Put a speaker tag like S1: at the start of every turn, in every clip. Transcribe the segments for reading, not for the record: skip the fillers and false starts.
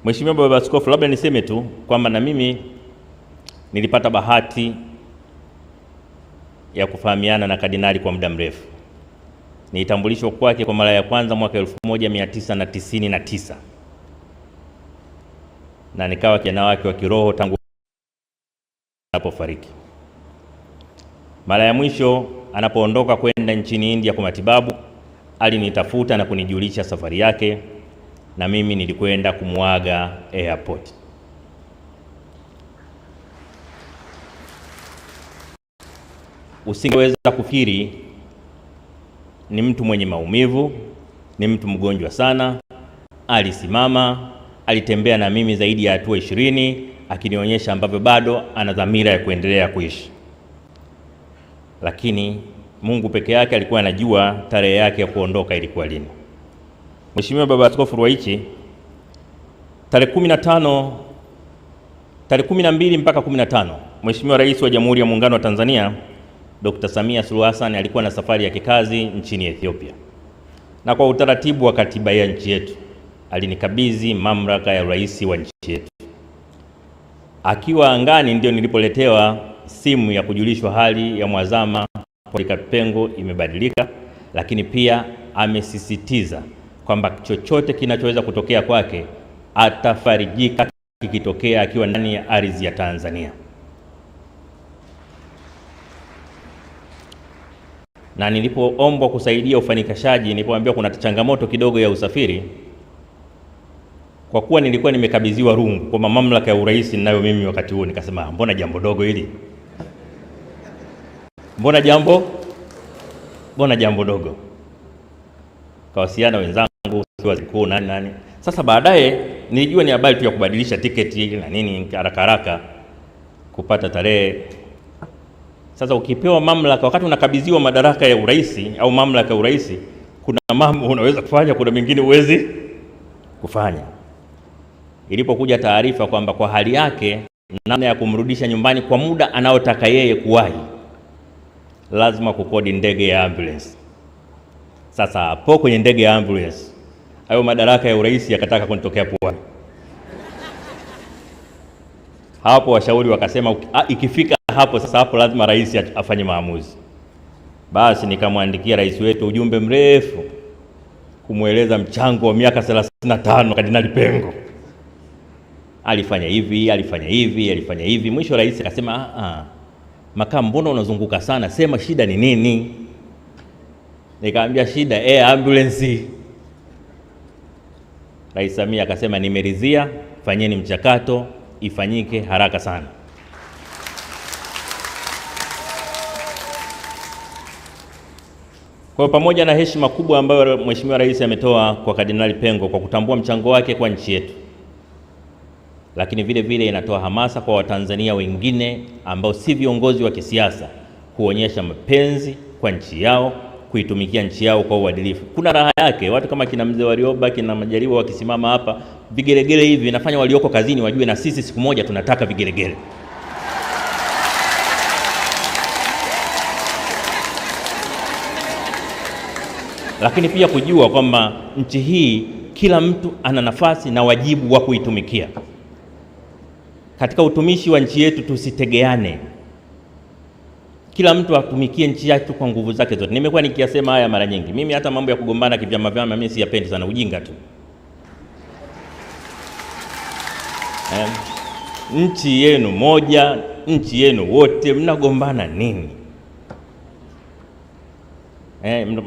S1: Mheshimiwa Baba Askofu, labda niseme tu kwamba na mimi nilipata bahati ya kufahamiana na kardinali kwa muda mrefu. Nilitambulishwa kwake kwa mara ya kwanza mwaka 1999 na nikawa kijana wake wa kiroho tangu anapofariki. Mara ya mwisho anapoondoka kwenda nchini India kwa matibabu, alinitafuta na kunijulisha safari yake, na mimi nilikwenda kumuaga airport. Usingeweza kufikiri ni mtu mwenye maumivu, ni mtu mgonjwa sana. Alisimama, alitembea na mimi zaidi ya hatua 20 akinionyesha ambavyo bado ana dhamira ya kuendelea kuishi. Lakini Mungu peke yake alikuwa anajua tarehe yake ya kuondoka ilikuwa lini. Mheshimiwa Baba Askofu Ruwaichi, tarehe 12 mpaka 15, Mheshimiwa Rais wa Jamhuri ya Muungano wa Tanzania Dr. Samia Suluhu Hassan alikuwa na safari ya kikazi nchini Ethiopia, na kwa utaratibu wa katiba ya nchi yetu alinikabidhi mamlaka ya rais wa nchi yetu. Akiwa angani ndio nilipoletewa simu ya kujulishwa hali ya mwazama kwa pengo imebadilika, lakini pia amesisitiza kwamba chochote kinachoweza kutokea kwake atafarijika kikitokea akiwa ndani ya ardhi ya Tanzania. Na nilipoombwa kusaidia ufanikishaji, nilipoambiwa kuna changamoto kidogo ya usafiri, kwa kuwa nilikuwa nimekabidhiwa rungu kwa mamlaka ya urais ninayo mimi wakati huo, nikasema mbona jambo dogo hili? Mbona jambo dogo? Kawasiliana wenzangu waziri mkuu nani. Sasa baadaye nilijua ni habari tu ya kubadilisha tiketi na nini haraka kupata tarehe. Sasa ukipewa mamlaka, wakati unakabidhiwa madaraka ya urais au mamlaka ya urais, kuna mambo unaweza kufanya, kuna mengine huwezi kufanya. Ilipokuja taarifa kwamba kwa hali yake namna ya kumrudisha nyumbani kwa muda anaotaka yeye kuwahi, lazima kukodi ndege ya ambulance. Sasa hapo kwenye ndege ya ambulance, hayo madaraka ya urais yakataka kunitokea puani. Hapo washauri wakasema ikifika hapo sasa, hapo lazima rais afanye maamuzi. Basi nikamwandikia rais wetu ujumbe mrefu kumweleza mchango wa miaka 35 Kardinali Pengo. Alifanya hivi. Mwisho rais akasema makamu, mbona unazunguka sana, sema shida ni nini? Nikamwambia shida ambulance. Rais Samia akasema nimeridhia, fanyeni mchakato, ifanyike haraka sana. Kwa pamoja na heshima kubwa ambayo Mheshimiwa Rais ametoa kwa Kardinali Pengo kwa kutambua mchango wake kwa nchi yetu, lakini vile vile inatoa hamasa kwa Watanzania wengine ambao si viongozi wa kisiasa kuonyesha mapenzi kwa nchi yao, kuitumikia nchi yao kwa uadilifu. Kuna raha yake watu kama kina Mzee Warioba, kina Majaliwa wakisimama hapa, vigelegele hivi nafanya walioko kazini wajue na sisi siku moja tunataka vigelegele. Lakini pia kujua kwamba nchi hii kila mtu ana nafasi na wajibu wa kuitumikia. Katika utumishi wa nchi yetu tusitegeane. Kila mtu atumikie nchi yake kwa nguvu zake zote. Nimekuwa nikiyasema haya mara nyingi. Mimi hata mambo ya kugombana kivyama mimi siyapendi sana, ujinga tu. Nchi yenu moja, nchi yenu wote, mnagombana nini?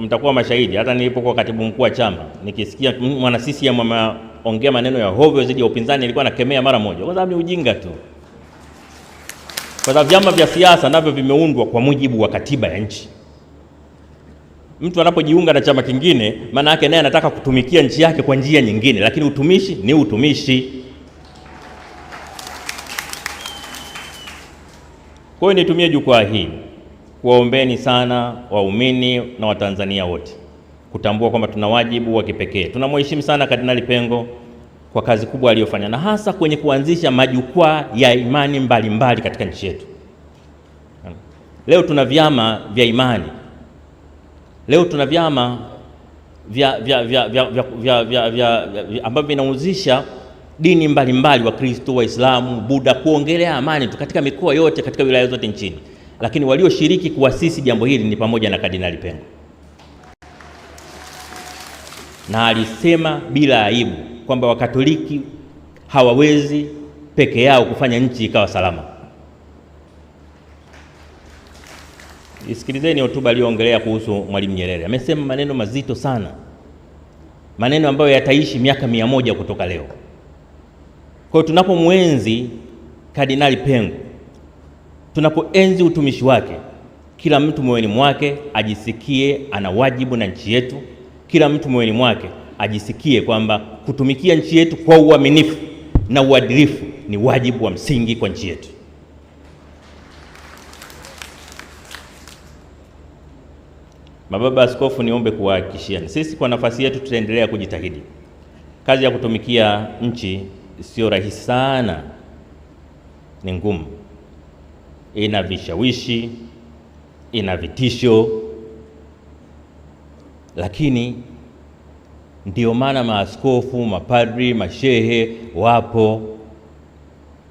S1: Mtakuwa mashahidi. Hata nilipokuwa katibu mkuu wa chama, nikisikia mwana CCM ameongea maneno ya hovyo zidi ya upinzani, nilikuwa nakemea mara moja, kwa sababu ni ujinga tu. Kwa sababu vyama vya siasa navyo vimeundwa kwa mujibu wa katiba ya nchi. Mtu anapojiunga na chama kingine, maana yake naye anataka kutumikia nchi yake kwa njia nyingine, lakini utumishi ni utumishi. Kwa hiyo nitumie jukwaa hii kuwaombeni sana waumini na Watanzania wote kutambua kwamba tuna wajibu wa kipekee. Tunamheshimu sana Kardinali Pengo kwa kazi kubwa aliyofanya, na hasa kwenye kuanzisha majukwaa ya imani mbalimbali katika nchi yetu. Leo tuna vyama vya imani. Leo tuna vyama ambavyo vinahusisha dini mbalimbali, Wakristo, Waislamu, Buddha, kuongelea amani tu katika mikoa yote, katika wilaya zote nchini. Lakini walioshiriki kuasisi jambo hili ni pamoja na Kardinali Pengo, na alisema bila aibu kwamba Wakatoliki hawawezi peke yao kufanya nchi ikawa salama. Isikilizeni hotuba aliyoongelea kuhusu Mwalimu Nyerere. Amesema maneno mazito sana, maneno ambayo yataishi miaka 100 kutoka leo. Kwa hiyo tunapomwenzi Kardinali Pengo, tunapoenzi utumishi wake, kila mtu moyoni mwake ajisikie ana wajibu na nchi yetu. Kila mtu moyoni mwake ajisikie kwamba kutumikia nchi yetu kwa uaminifu na uadilifu ni wajibu wa msingi kwa nchi yetu. Mababa Askofu, niombe kuwahakikishia sisi kwa nafasi yetu tutaendelea kujitahidi. Kazi ya kutumikia nchi sio rahisi sana, ni ngumu, ina vishawishi, ina vitisho, lakini ndio maana maaskofu, mapadri, mashehe wapo,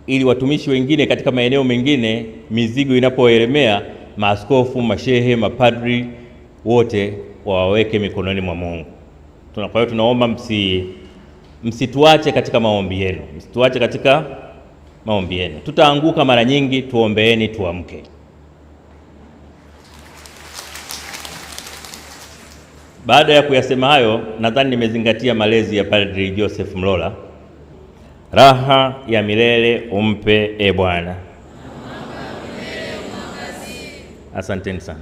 S1: ili watumishi wengine katika maeneo mengine mizigo inapoelemea, maaskofu, mashehe, mapadri wote waweke mikononi mwa Mungu. Kwa hiyo tunaomba msituache katika maombi yenu, msituache katika maombi yenu. Tutaanguka mara nyingi, tuombeeni tuamke. Baada ya kuyasema hayo, nadhani nimezingatia malezi ya Padri Joseph Mlola. Raha ya milele umpe, e Bwana. Asanteni sana.